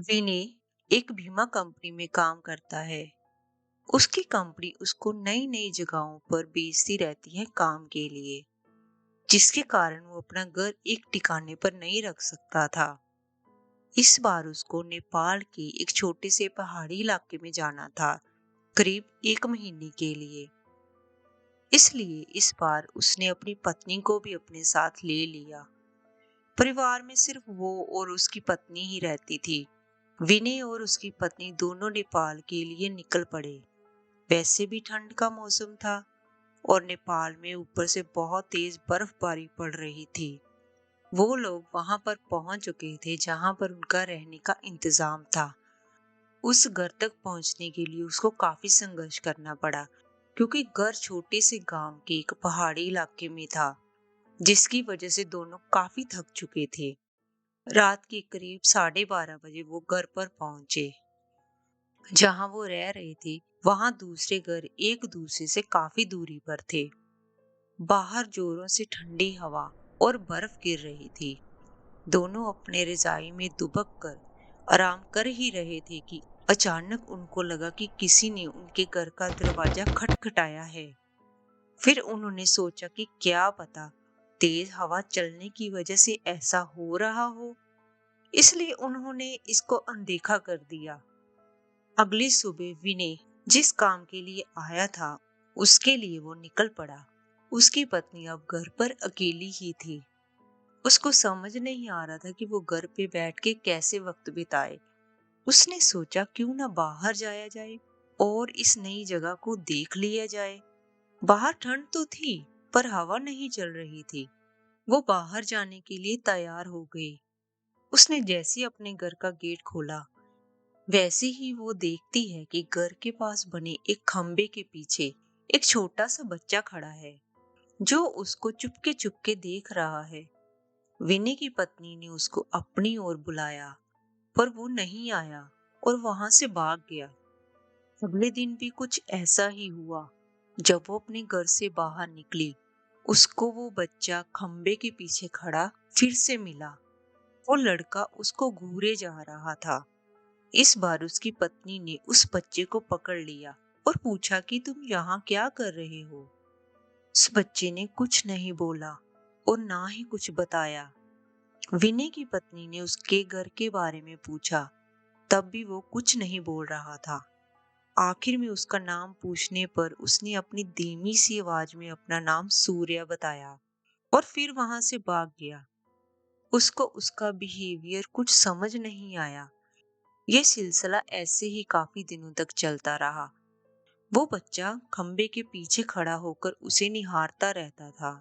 विनय एक बीमा कंपनी में काम करता है। उसकी कंपनी उसको नई नई जगहों पर भेजती रहती है काम के लिए, जिसके कारण वो अपना घर एक ठिकाने पर नहीं रख सकता था। इस बार उसको नेपाल के एक छोटे से पहाड़ी इलाके में जाना था, करीब 1 महीने के लिए। इसलिए इस बार उसने अपनी पत्नी को भी अपने साथ ले लिया। परिवार में सिर्फ वो और उसकी पत्नी ही रहती थी। विनय और उसकी पत्नी दोनों नेपाल के लिए निकल पड़े। वैसे भी ठंड का मौसम था और नेपाल में ऊपर से बहुत तेज बर्फबारी पड़ रही थी। वो लोग वहां पर पहुंच चुके थे जहां पर उनका रहने का इंतजाम था। उस घर तक पहुंचने के लिए उसको काफी संघर्ष करना पड़ा, क्योंकि घर छोटे से गांव के एक पहाड़ी इलाके में था, जिसकी वजह से दोनों काफी थक चुके थे। रात के करीब 12:30 बजे वो घर पर पहुंचे। जहां वो रह रहे थे वहां दूसरे घर एक दूसरे से काफी दूरी पर थे। बाहर जोरों से ठंडी हवा और बर्फ गिर रही थी। दोनों अपने रजाई में दुबक कर आराम कर ही रहे थे कि अचानक उनको लगा कि किसी ने उनके घर का दरवाजा खटखटाया है। फिर उन्होंने सोचा कि क्या पता तेज हवा चलने की वजह से ऐसा हो रहा हो, इसलिए उन्होंने इसको अनदेखा कर दिया। अगली सुबह विनय जिस काम के लिए आया था उसके लिए वो निकल पड़ा। उसकी पत्नी अब घर पर अकेली ही थी। उसको समझ नहीं आ रहा था कि वो घर पे बैठ के कैसे वक्त बिताए। उसने सोचा क्यों ना बाहर जाया जाए और इस नई जगह को देख लिया जाए। बाहर ठंड तो थी पर हवा नहीं चल रही थी। वो बाहर जाने के लिए तैयार हो गई। उसने जैसे ही अपने घर का गेट खोला, वैसे ही वो देखती है कि घर के पास बने एक खंबे के पीछे एक छोटा सा बच्चा खड़ा है, जो उसको चुपके चुपके देख रहा है। विनय की पत्नी ने उसको अपनी ओर बुलाया, पर वो नहीं आया और वहां से भाग गया। अगले दिन भी कुछ ऐसा ही हुआ। जब वो अपने घर से बाहर निकली, उसको वो बच्चा खंबे के पीछे खड़ा फिर से मिला। वो लड़का उसको घूरे जा रहा था। इस बार उसकी पत्नी ने उस बच्चे को पकड़ लिया और पूछा कि तुम यहाँ क्या कर रहे हो। उस बच्चे ने कुछ नहीं बोला और ना ही कुछ बताया। विनय की पत्नी ने उसके घर के बारे में पूछा, तब भी वो कुछ नहीं बोल रहा था। आखिर में उसका नाम पूछने पर उसने अपनी धीमी सी आवाज में अपना नाम सूर्या बताया और फिर वहां से भाग गया। उसको उसका बिहेवियर कुछ समझ नहीं आया। ये सिलसिला ऐसे ही काफी दिनों तक चलता रहा। वो बच्चा खंबे के पीछे खड़ा होकर उसे निहारता रहता था।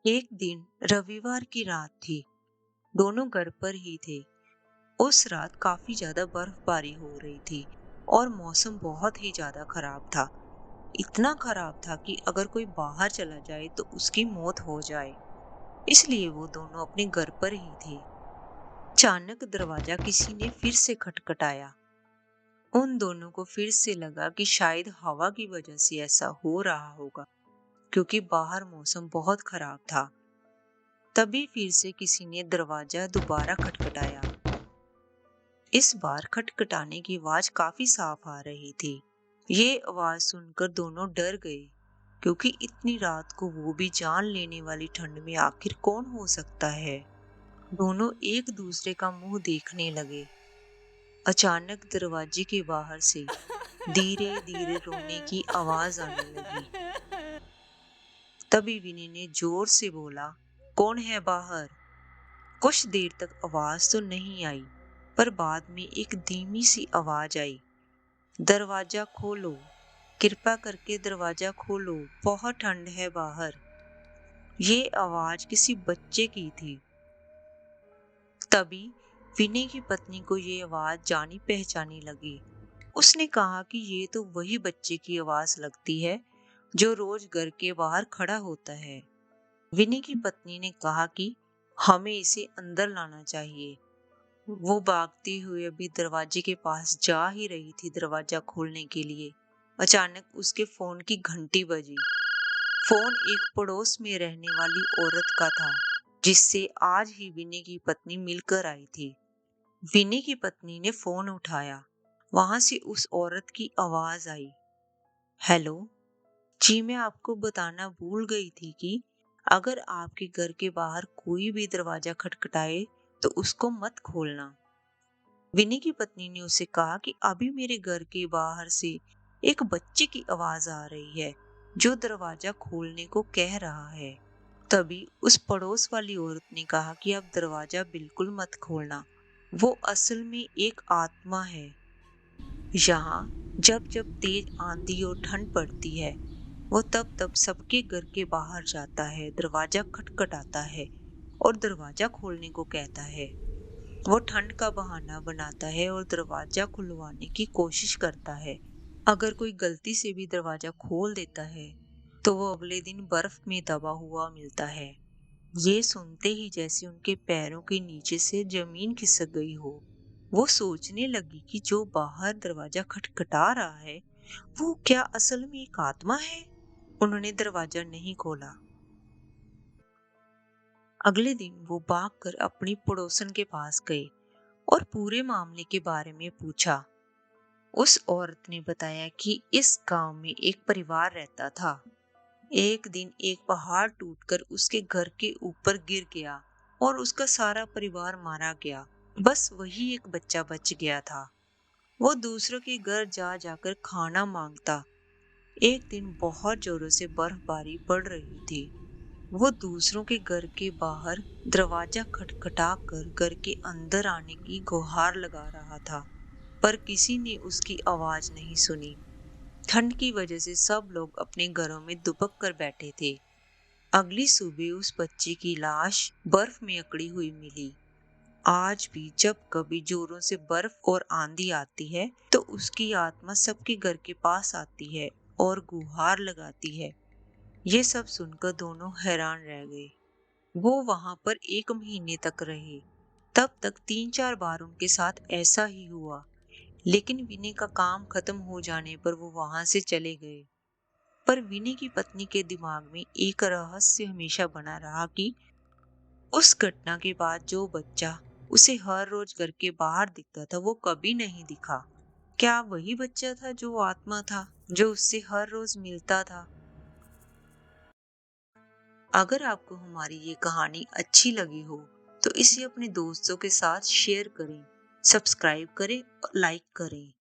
एक दिन रविवार की रात थी। दोनों घर पर ही थे। उस रात काफी ज्यादा बर्फबारी हो रही थी और मौसम बहुत ही ज्यादा खराब था। इतना खराब था कि अगर कोई बाहर चला जाए तो उसकी मौत हो जाए। इसलिए वो दोनों अपने घर पर ही थे। अचानक दरवाजा किसी ने फिर से खटखटाया। उन दोनों को फिर से लगा कि शायद हवा की वजह से ऐसा हो रहा होगा, क्योंकि बाहर मौसम बहुत खराब था। तभी फिर से किसी ने दरवाजा दोबारा खटखटाया। इस बार खटखटाने की आवाज काफी साफ आ रही थी। ये आवाज सुनकर दोनों डर गए, क्योंकि इतनी रात को वो भी जान लेने वाली ठंड में आखिर कौन हो सकता है। दोनों एक दूसरे का मुंह देखने लगे। अचानक दरवाजे के बाहर से धीरे धीरे रोने की आवाज आने लगी। तभी विनी ने जोर से बोला, कौन है बाहर? कुछ देर तक आवाज तो नहीं आई, पर बाद में एक धीमी सी आवाज आई, दरवाजा खोलो, कृपा करके दरवाजा खोलो, बहुत ठंड है बाहर। ये आवाज किसी बच्चे की थी। तभी विनय की पत्नी को ये आवाज जानी पहचानी लगी। उसने कहा कि ये तो वही बच्चे की आवाज लगती है जो रोज घर के बाहर खड़ा होता है। विनय की पत्नी ने कहा कि हमें इसे अंदर लाना चाहिए। वो भागती हुई अभी दरवाजे के पास जा ही रही थी दरवाजा खोलने के लिए। अचानक उसके फोन की घंटी बजी। फोन एक पड़ोस में रहने वाली औरत का था, जिससे आज ही विनय की पत्नी मिलकर आई थी। विनी की पत्नी ने फोन उठाया। वहां से उस औरत की आवाज आई, हेलो जी, मैं आपको बताना भूल गई थी कि अगर आपके घर के बाहर कोई भी दरवाजा खटखटाए तो उसको मत खोलना। विनी की पत्नी ने उसे कहा कि अभी मेरे घर के बाहर से एक बच्चे की आवाज आ रही है जो दरवाजा खोलने को कह रहा है। तभी उस पड़ोस वाली औरत ने कहा कि आप दरवाजा बिल्कुल मत खोलना, वो असल में एक आत्मा है। यहाँ जब जब तेज आंधी और ठंड पड़ती है वो तब तब सबके घर के बाहर जाता है, दरवाजा खटखटाता है और दरवाजा खोलने को कहता है। वो ठंड का बहाना बनाता है और दरवाजा खुलवाने की कोशिश करता है। अगर कोई गलती से भी दरवाजा खोल देता है तो वो अगले दिन बर्फ में दबा हुआ मिलता है। ये सुनते ही जैसे उनके पैरों के नीचे से जमीन खिसक गई हो। वो सोचने लगी कि जो बाहर दरवाजा खटखटा रहा है वो क्या असल में एक आत्मा है। उन्होंने दरवाजा नहीं खोला। अगले दिन वो भागकर अपनी पड़ोसन के पास गए और पूरे मामले के बारे में पूछा। उस औरत ने बताया कि इस गांव में एक परिवार रहता था। एक दिन एक पहाड़ टूटकर उसके घर के ऊपर गिर गया और उसका सारा परिवार मारा गया। बस वही एक बच्चा बच गया था। वो दूसरों के घर जा जाकर खाना मांगता। एक दिन बहुत जोरों से बर्फबारी पड़ रही थी। वो दूसरों के घर के बाहर दरवाजा खटखटा कर घर के अंदर आने की गुहार लगा रहा था, पर किसी ने उसकी आवाज नहीं सुनी। ठंड की वजह से सब लोग अपने घरों में दुबक कर बैठे थे। अगली सुबह उस बच्ची की लाश बर्फ में अकड़ी हुई मिली। आज भी जब कभी जोरों से बर्फ और आंधी आती है तो उसकी आत्मा सबके घर के पास आती है और गुहार लगाती है। ये सब सुनकर दोनों हैरान रह गए। वो वहां पर 1 महीने तक रहे। तब तक 3-4 बार उनके साथ ऐसा ही हुआ, लेकिन विनय का काम खत्म हो जाने पर वो वहां से चले गए। पर विनय की पत्नी के दिमाग में एक रहस्य हमेशा बना रहा कि उस घटना के बाद जो बच्चा उसे हर रोज घर के बाहर दिखता था वो कभी नहीं दिखा। क्या वही बच्चा था जो आत्मा था जो उससे हर रोज मिलता था? अगर आपको हमारी ये कहानी अच्छी लगी हो तो इसे अपने दोस्तों के साथ शेयर करें, सब्सक्राइब करें और लाइक करें।